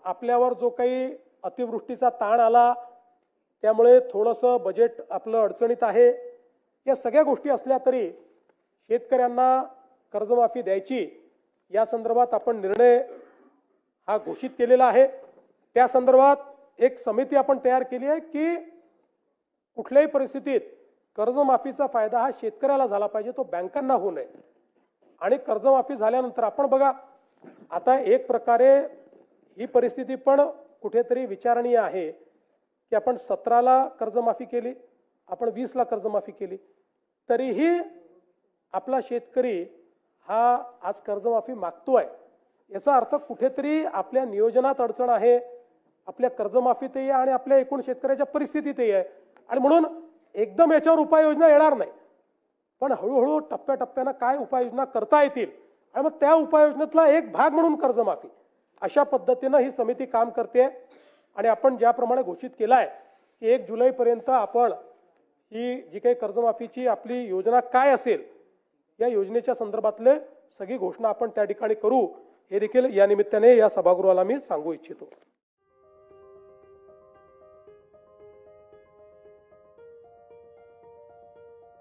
आपल्यावर जो काही अतिवृष्टीचा ताण आला त्यामुळे थोडंसं बजेट आपलं अडचणीत आहे, या सगळ्या गोष्टी असल्या तरी शेतकऱ्यांना कर्जमाफी द्यायची या संदर्भात आपण निर्णय हा घोषित केलेला आहे। त्या संदर्भात एक समिती आपण तयार केली आहे की कुठल्याही परिस्थितीत कर्जमाफीचा फायदा हा शेतकऱ्याला झाला पाहिजे, तो बँकांना होऊ नये। आणि कर्जमाफी झाल्यानंतर आपण बघा, आता एक प्रकारे ही परिस्थिती पण कुठेतरी विचारणीय आहे की आपण 17ला कर्जमाफी केली, आपण 20ला कर्जमाफी केली, तरीही आपला शेतकरी हा आज कर्जमाफी मागतोय। याचा अर्थ कुठेतरी आपल्या नियोजनात अडचण आहे, आपल्या कर्जमाफीतही आणि आपल्या एकूण शेतकऱ्याच्या परिस्थितीतही आहे। आणि म्हणून एकदम याच्यावर उपाययोजना येणार नाही, पण हळूहळू टप्प्याटप्प्याने काय उपाययोजना करता येतील आणि मग त्या उपाययोजनेतला एक भाग म्हणून कर्जमाफी, अशा पद्धतीने ही समिती काम करते। आणि आपण ज्याप्रमाणे घोषित केला आहे की 1 जुलैपर्यंत आपण ही जी काही कर्जमाफीची आपली योजना काय असेल या योजनेच्या संदर्भातले सगळी घोषणा आपण त्या ठिकाणी करू, हे देखील या निमित्ताने या सभागृहाला मी सांगू इच्छितो।